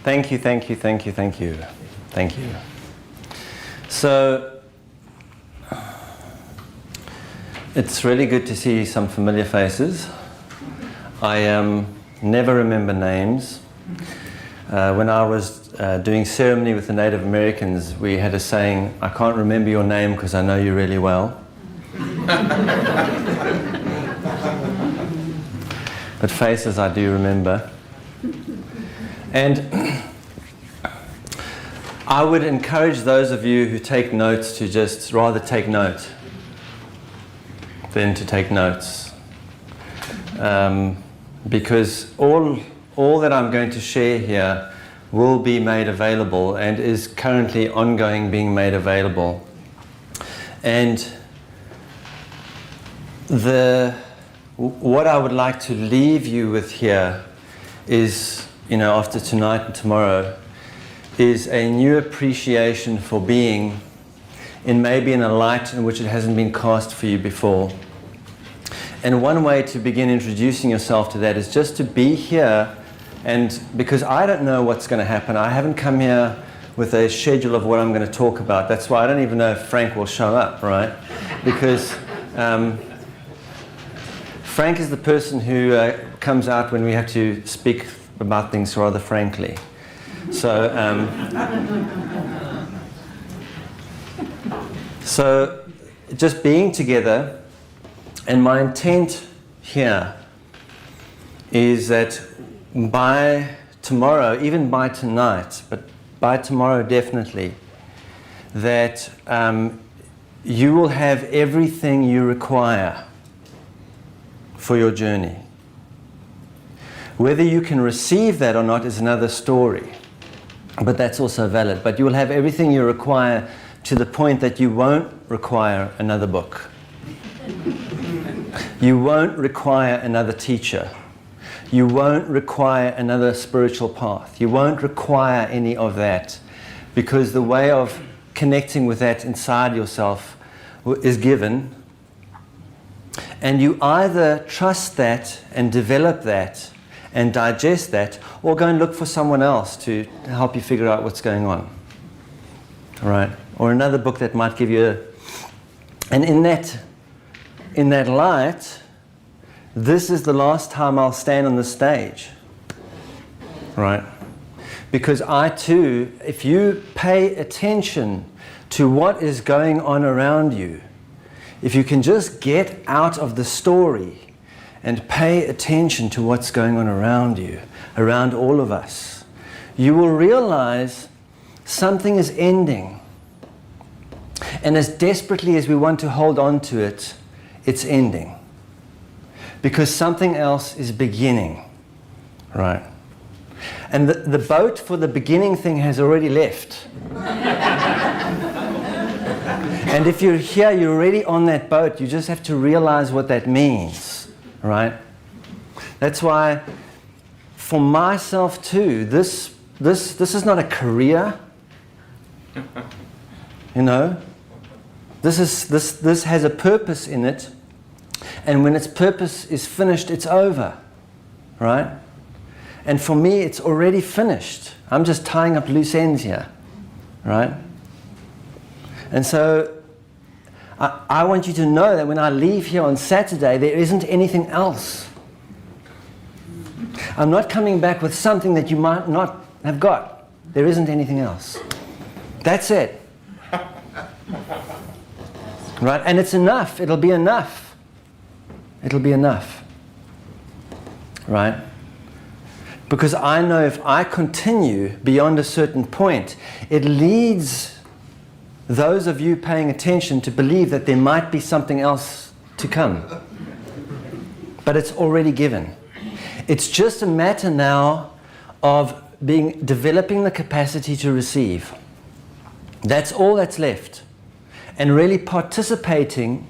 Thank you, thank you, thank you, thank you. Thank you. So, it's really good to see some familiar faces. I never remember names. When I was doing ceremony with the Native Americans, we had a saying, I can't remember your name because I know you really well. But faces I do remember. And I would encourage those of you who take notes to just rather take note than to take notes. Because all that I'm going to share here will be made available and is currently ongoing being made available. And what I would like to leave you with here is, after tonight and tomorrow, is a new appreciation for being in a light in which it hasn't been cast for you before. And one way to begin introducing yourself to that is just to be here, and because I don't know what's going to happen, I haven't come here with a schedule of what I'm going to talk about. That's why I don't even know if Frank will show up, right? Because Frank is the person who comes out when we have to speak about things rather frankly. So, so just being together, and my intent here is that by tomorrow, even by tonight, but by tomorrow definitely, that you will have everything you require for your journey. Whether you can receive that or not is another story, but that's also valid. But you will have everything you require to the point that you won't require another book. You won't require another teacher. You won't require another spiritual path. You won't require any of that, because the way of connecting with that inside yourself is given. And you either trust that and develop that and digest that, or go and look for someone else to help you figure out what's going on. All right? Or another book that might give you and in that light, this is the last time I'll stand on the stage. Right? Because I too, if you pay attention to what is going on around you, if you can just get out of the story and pay attention to what's going on around you, around all of us, you will realize something is ending. And as desperately as we want to hold on to it, it's ending. Because something else is beginning. Right? And the boat for the beginning thing has already left. And if you're here, you're already on that boat. You just have to realize what that means. Right? That's why, for myself too, this is not a career. This has a purpose in it, and when its purpose is finished, it's over. Right? And for me, it's already finished. I'm just tying up loose ends here. Right? And so I want you to know that when I leave here on Saturday, there isn't anything else. I'm not coming back with something that you might not have got. There isn't anything else. That's it. Right? And it's enough. It'll be enough. It'll be enough. Right? Because I know if I continue beyond a certain point, it leads those of you paying attention to believe that there might be something else to come. But it's already given. It's just a matter now of developing the capacity to receive. That's all that's left. And really participating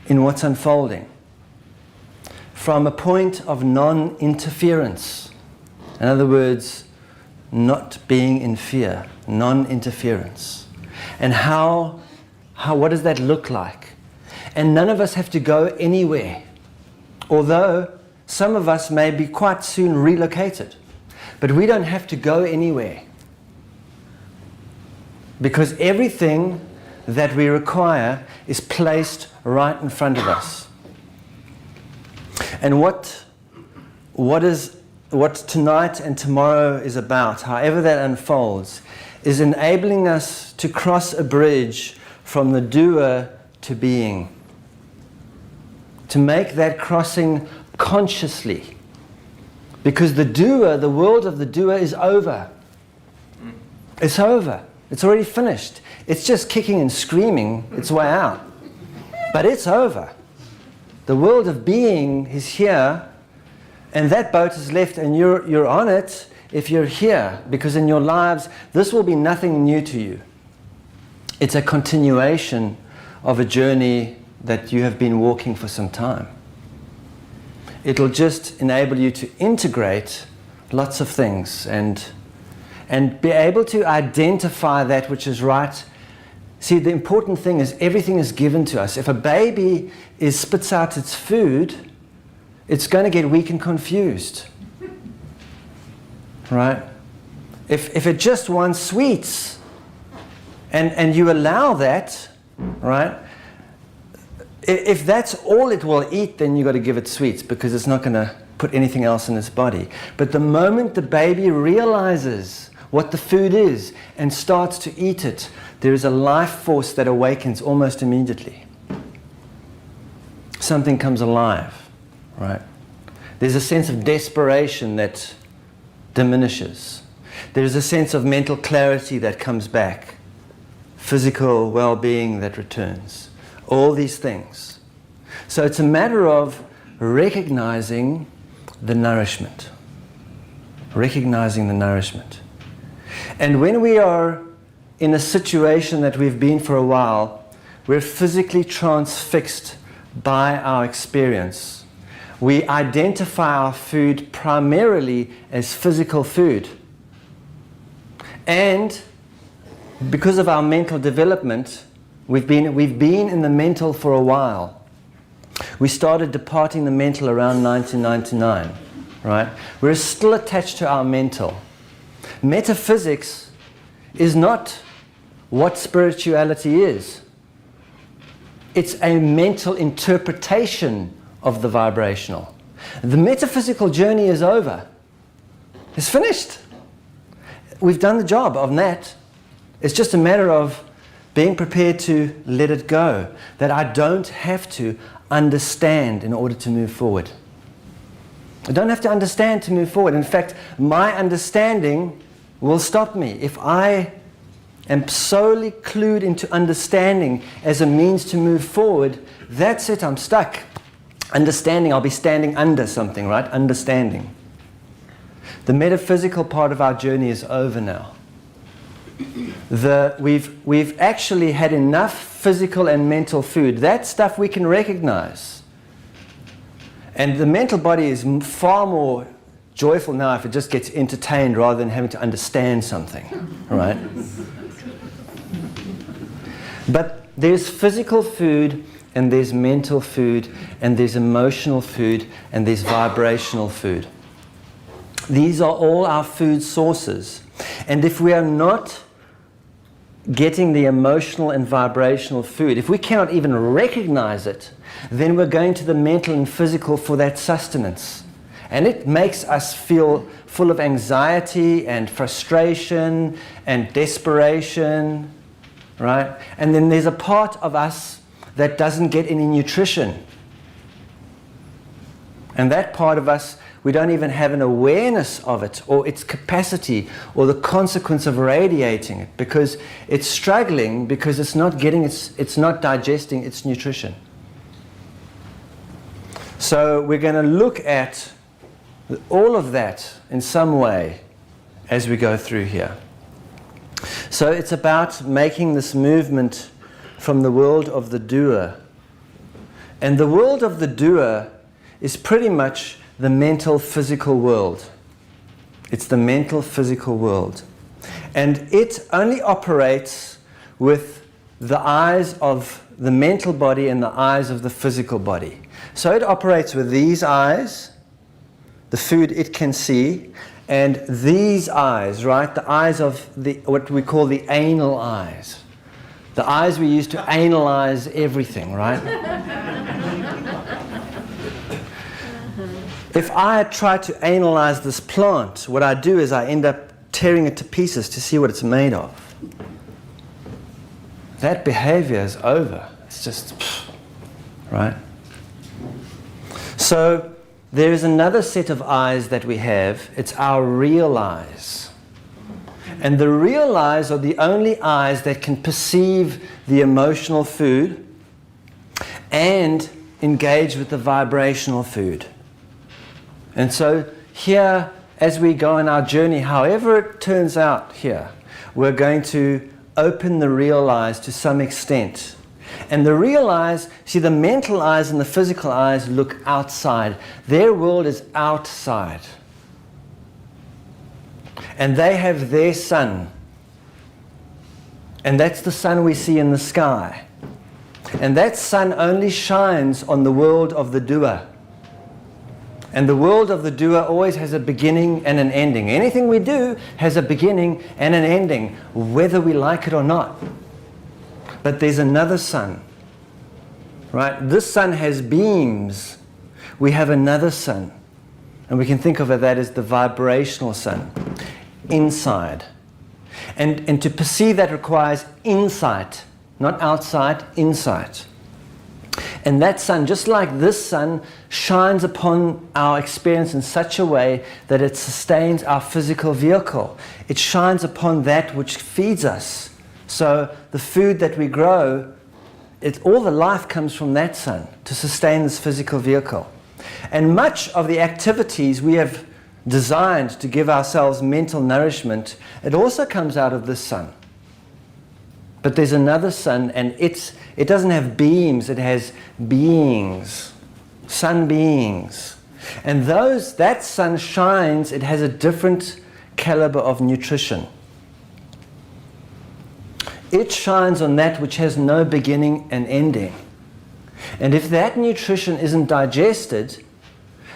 in what's unfolding from a point of non-interference. In other words, not being in fear, non-interference. And what does that look like? And none of us have to go anywhere. Although some of us may be quite soon relocated. But we don't have to go anywhere. Because everything that we require is placed right in front of us. And what tonight and tomorrow is about, however that unfolds, is enabling us to cross a bridge from the doer to being. To make that crossing consciously. Because the doer, the world of the doer is over. It's over. It's already finished. It's just kicking and screaming its way out. But it's over. The world of being is here, and that boat is left, and you're on it if you're here, because in your lives, this will be nothing new to you. It's a continuation of a journey that you have been walking for some time. It'll just enable you to integrate lots of things and be able to identify that which is right. See, the important thing is everything is given to us. If a baby spits out its food, it's going to get weak and confused. Right? If it just wants sweets and you allow that, right? If that's all it will eat, then you've got to give it sweets because it's not going to put anything else in its body. But the moment the baby realizes what the food is and starts to eat it, there is a life force that awakens almost immediately. Something comes alive, right? There's a sense of desperation that diminishes. There's a sense of mental clarity that comes back. Physical well-being that returns. All these things. So it's a matter of recognizing the nourishment. Recognizing the nourishment. And when we are in a situation that we've been for a while, we're physically transfixed by our experience. We identify our food primarily as physical food. And because of our mental development, we've been in the mental for a while. We started departing the mental around 1999, right? We're still attached to our mental. Metaphysics is not what spirituality is. It's a mental interpretation of the vibrational. The metaphysical journey is over. It's finished. We've done the job of that. It's just a matter of being prepared to let it go. That I don't have to understand in order to move forward. I don't have to understand to move forward. In fact, my understanding will stop me. If I am solely clued into understanding as a means to move forward, that's it, I'm stuck. Understanding, I'll be standing under something, right? Understanding. The metaphysical part of our journey is over now. We've actually had enough physical and mental food. That stuff we can recognize. And the mental body is far more joyful now if it just gets entertained rather than having to understand something, right? But there's physical food, and there's mental food, and there's emotional food, and there's vibrational food. These are all our food sources. And if we are not getting the emotional and vibrational food, if we cannot even recognize it, then we're going to the mental and physical for that sustenance. And it makes us feel full of anxiety and frustration and desperation, right? And then there's a part of us that doesn't get any nutrition. And that part of us, we don't even have an awareness of it or its capacity or the consequence of radiating it, because it's struggling because it's not getting it's not digesting its nutrition. So we're going to look at all of that in some way as we go through here. So it's about making this movement from the world of the doer. And the world of the doer is pretty much the mental physical world. It's the mental physical world. And it only operates with the eyes of the mental body and the eyes of the physical body. So it operates with these eyes, the food it can see, And these eyes, right, the eyes of what we call the anal eyes, the eyes we use to analyze everything, right? If I try to analyze this plant, what I do is I end up tearing it to pieces to see what it's made of. That behavior is over. It's just, right? So there is another set of eyes that we have. It's our real eyes. And the real eyes are the only eyes that can perceive the emotional food and engage with the vibrational food. And so here, as we go on our journey, however it turns out here, we're going to open the real eyes to some extent. And the real eyes, see, the mental eyes and the physical eyes look outside. Their world is outside. And they have their sun. And that's the sun we see in the sky. And that sun only shines on the world of the doer. And the world of the doer always has a beginning and an ending. Anything we do has a beginning and an ending, whether we like it or not. But there's another sun, right? This sun has beams. We have another sun. And we can think of that as the vibrational sun, inside. And to perceive that requires insight, not outside, insight. And that sun, just like this sun, shines upon our experience in such a way that it sustains our physical vehicle. It shines upon that which feeds us. So the food that we grow, all the life comes from that sun to sustain this physical vehicle. And much of the activities we have designed to give ourselves mental nourishment, it also comes out of this sun. But there's another sun, and it doesn't have beams, it has beings, sun beings. And that sun shines, it has a different caliber of nutrition. It shines on that which has no beginning and ending. And if that nutrition isn't digested,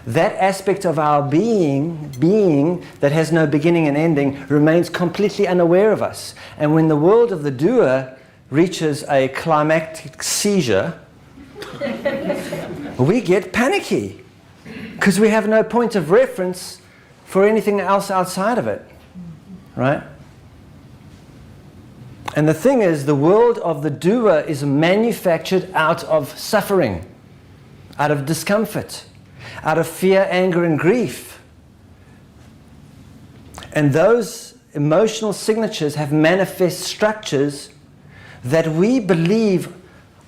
that aspect of our being that has no beginning and ending remains completely unaware of us. And when the world of the doer reaches a climactic seizure, we get panicky because we have no point of reference for anything else outside of it, right? And the thing is, the world of the doer is manufactured out of suffering, out of discomfort, out of fear, anger, and grief. And those emotional signatures have manifest structures that we believe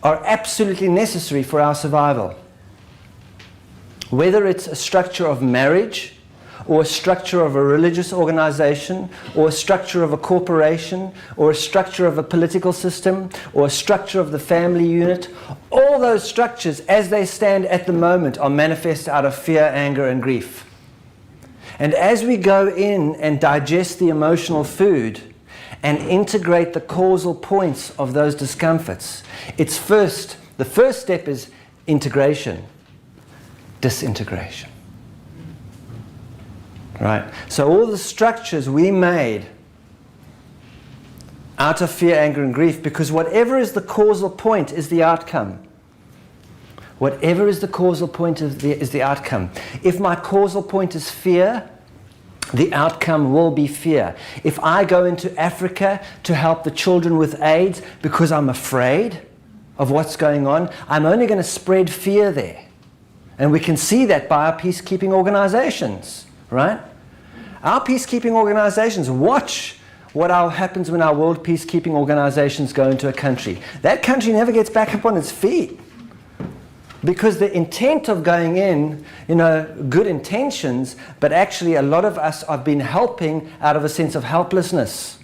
are absolutely necessary for our survival. Whether it's a structure of marriage, or a structure of a religious organization, or a structure of a corporation, or a structure of a political system, or a structure of the family unit, all those structures, as they stand at the moment, are manifest out of fear, anger, and grief. And as we go in and digest the emotional food and integrate the causal points of those discomforts, the first step is integration, disintegration. Right? So all the structures we made out of fear, anger, and grief, because whatever is the causal point is the outcome. Whatever is the causal point is the outcome. If my causal point is fear, the outcome will be fear. If I go into Africa to help the children with AIDS because I'm afraid of what's going on, I'm only going to spread fear there. And we can see that by our peacekeeping organizations, right? Our peacekeeping organizations watch what happens when our world peacekeeping organizations go into a country. That country never gets back up on its feet. Because the intent of going in, good intentions, but actually a lot of us have been helping out of a sense of helplessness.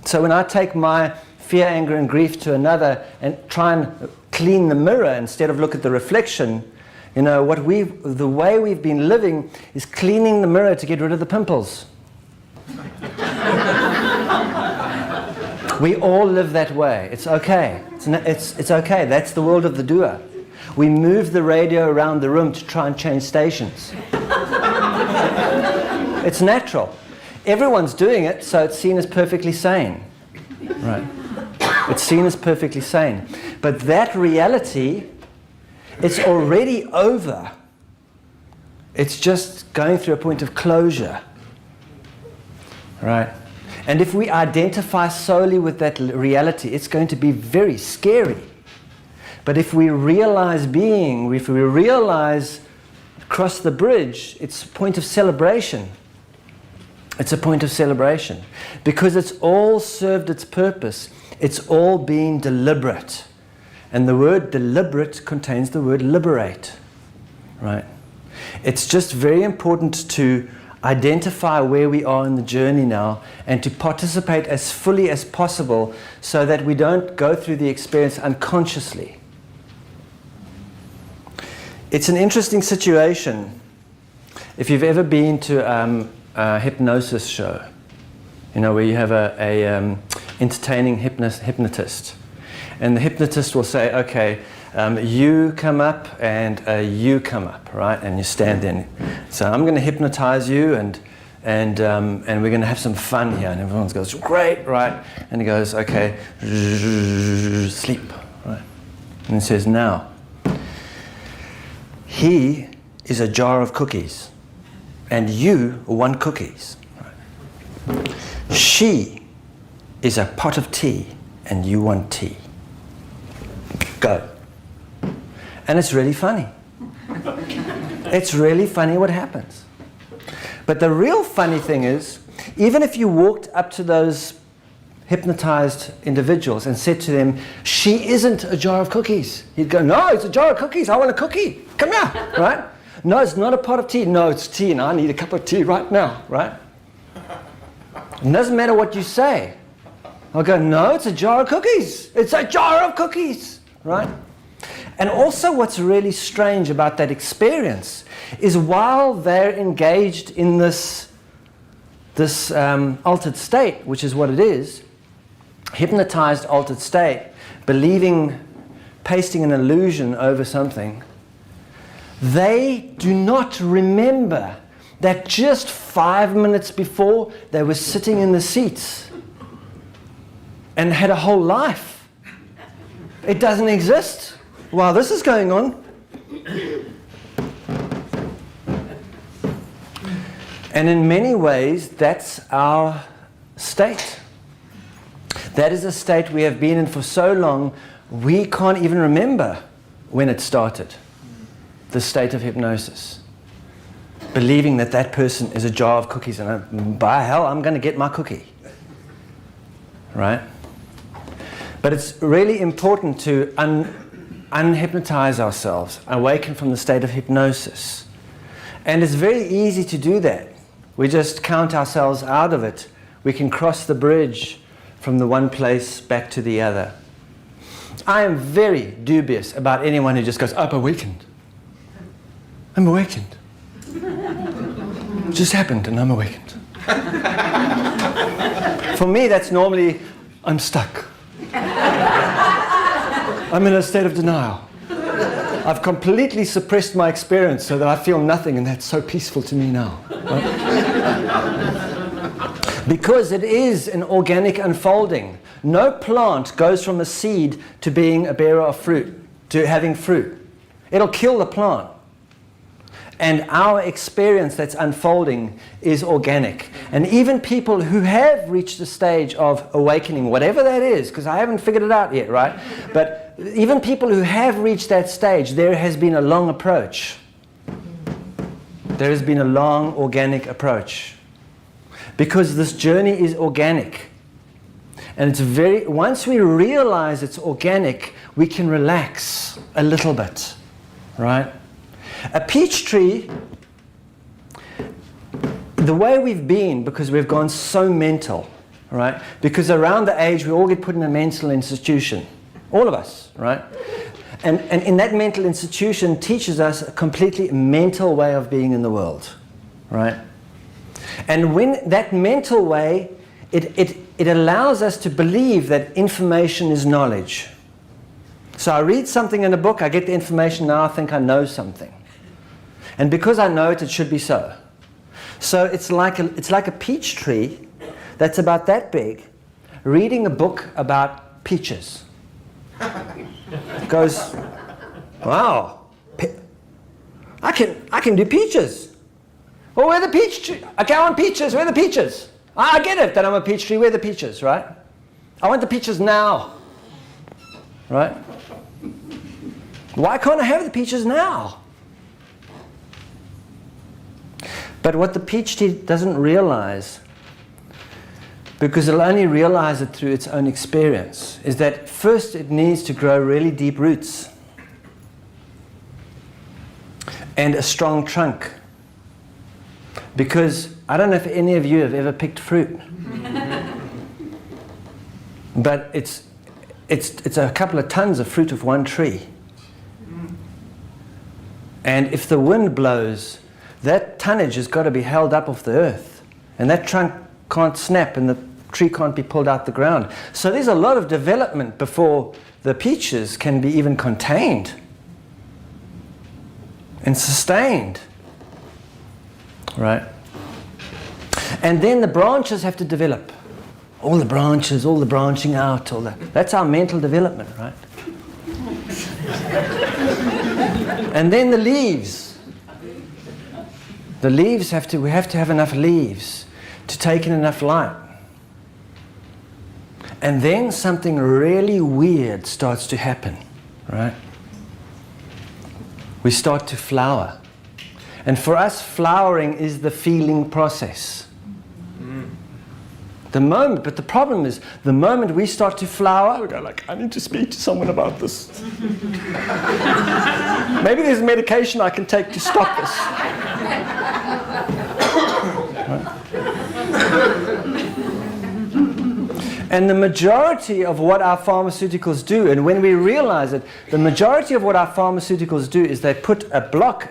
So when I take my fear, anger, and grief to another and try and clean the mirror instead of look at the reflection, the way we've been living is cleaning the mirror to get rid of the pimples. We all live that way. It's okay. It's okay. That's the world of the doer. We move the radio around the room to try and change stations. It's natural. Everyone's doing it, so it's seen as perfectly sane. Right? It's seen as perfectly sane. But that reality, it's already over. It's just going through a point of closure. Right? And if we identify solely with that reality, it's going to be very scary. But if we realize being, if we realize cross the bridge, it's a point of celebration. It's a point of celebration. Because it's all served its purpose. It's all been deliberate. And the word deliberate contains the word liberate. Right? It's just very important to identify where we are in the journey now and to participate as fully as possible so that we don't go through the experience unconsciously. It's an interesting situation. If you've ever been to a hypnosis show, you know, where you have a entertaining hypnotist, and the hypnotist will say, okay, you come up and you come up, right? And you stand there. So I'm going to hypnotize you, and we're going to have some fun here. And everyone goes, great, right? And he goes, okay, sleep, right? And he says, now, he is a jar of cookies, and you want cookies. Right? She is a pot of tea, and you want tea. Go. And it's really funny. It's really funny what happens. But the real funny thing is, even if you walked up to those hypnotized individuals and said to them, she isn't a jar of cookies. He'd go, no, it's a jar of cookies. I want a cookie. Come here, right? No, it's not a pot of tea. No, it's tea, and I need a cup of tea right now, right? It doesn't matter what you say. I'll go, no, it's a jar of cookies. It's a jar of cookies, right? And also what's really strange about that experience is while they're engaged in this altered state, which is what it is, hypnotized altered state, believing, pasting an illusion over something, they do not remember that just 5 minutes before they were sitting in the seats and had a whole life. It doesn't exist while this is going on. And in many ways, that's our state. That is a state we have been in for so long, we can't even remember when it started. The state of hypnosis. Believing that that person is a jar of cookies, and by hell, I'm going to get my cookie. Right? But it's really important to unhypnotize ourselves, awaken from the state of hypnosis. And it's very easy to do that. We just count ourselves out of it. We can cross the bridge from the one place back to the other. I am very dubious about anyone who just goes, I'm awakened. I'm awakened. It just happened and I'm awakened. For me, that's normally, I'm stuck. I'm in a state of denial. I've completely suppressed my experience so that I feel nothing, and that's so peaceful to me now. Right? Because it is an organic unfolding. No plant goes from a seed to being a bearer of fruit, to having fruit. It'll kill the plant. And our experience that's unfolding is organic. And even people who have reached the stage of awakening, whatever that is, because I haven't figured it out yet, right? But even people who have reached that stage, there has been a long approach. There has been a long organic approach. Because this journey is organic. And it's once we realize it's organic, we can relax a little bit, right? A peach tree, the way we've been, because we've gone so mental, right? Because around the age we all get put in a mental institution, all of us, right? And in that mental institution teaches us a completely mental way of being in the world, right? And when that mental way, it allows us to believe that information is knowledge. So I read something in a book, I get the information, now I think I know something. And because I know it, it should be so. So it's like a peach tree that's about that big, reading a book about peaches. Goes, wow, I can do peaches. Well, where are the peach tree? Okay, I want peaches. Where are the peaches? I get it that I'm a peach tree. Where are the peaches, right? I want the peaches now, right? Why can't I have the peaches now? But what the peach tree doesn't realize, because it'll only realize it through its own experience, is that first it needs to grow really deep roots and a strong trunk. Because I don't know if any of you have ever picked fruit, but it's a couple of tons of fruit of one tree. And if the wind blows, that tonnage has got to be held up off the earth, and that trunk can't snap and the tree can't be pulled out the ground. So there's a lot of development before the peaches can be even contained and sustained, right? And then the branches have to develop. All the branches, all the branching out, that's our mental development, right? And then the leaves. The leaves we have to have enough leaves to take in enough light. And then something really weird starts to happen, right? We start to flower. And for us, flowering is the feeling process. But the problem is, the moment we start to flower, we go like, I need to speak to someone about this. Maybe there's medication I can take to stop this. And the majority of what our pharmaceuticals do, and when we realize it, the majority of what our pharmaceuticals do is they put a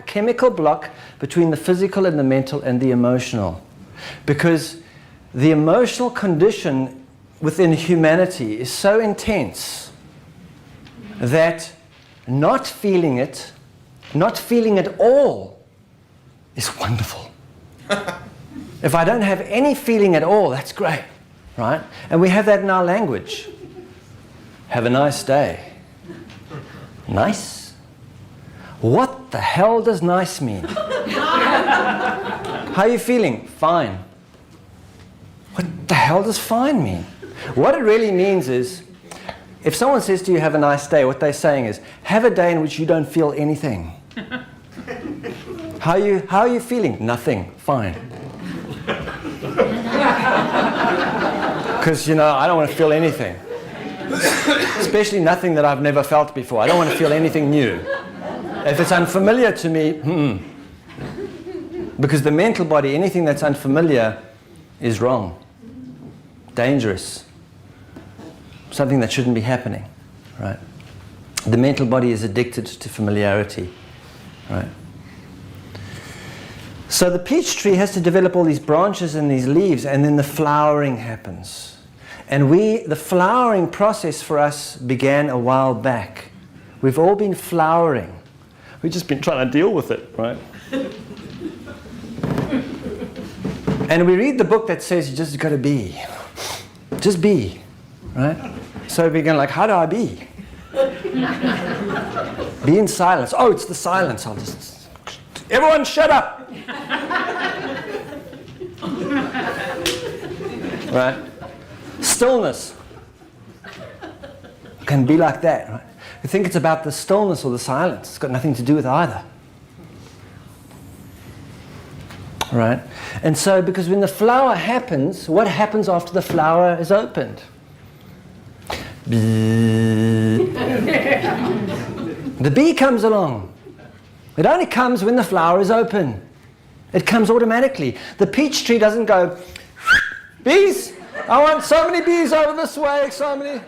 chemical block between the physical and the mental and the emotional. Because the emotional condition within humanity is so intense that not feeling it all, is wonderful. If I don't have any feeling at all, that's great, right? And we have that in our language. Have a nice day. Nice? What the hell does nice mean? How are you feeling? Fine. What the hell does fine mean? What it really means is, if someone says to you, have a nice day, what they're saying is, have a day in which you don't feel anything. How are you feeling? Nothing. Fine. Because, I don't want to feel anything. Especially nothing that I've never felt before. I don't want to feel anything new. If it's unfamiliar to me, Because the mental body, anything that's unfamiliar is wrong, dangerous, something that shouldn't be happening, right? The mental body is addicted to familiarity, right? So the peach tree has to develop all these branches and these leaves, and then the flowering happens. And the flowering process for us began a while back. We've all been flowering. We've just been trying to deal with it, right? And we read the book that says you just got to be. Just be, right? So we begin like, how do I be? Be in silence. Oh, it's the silence. I'll just... Everyone shut up! Right? Stillness. Can be like that, right? You think it's about the stillness or the silence. It's got nothing to do with either. Right? And so, because when the flower happens, what happens after the flower is opened? The bee comes along. It only comes when the flower is open. It comes automatically. The peach tree doesn't go, bees, I want so many bees over this way, so many.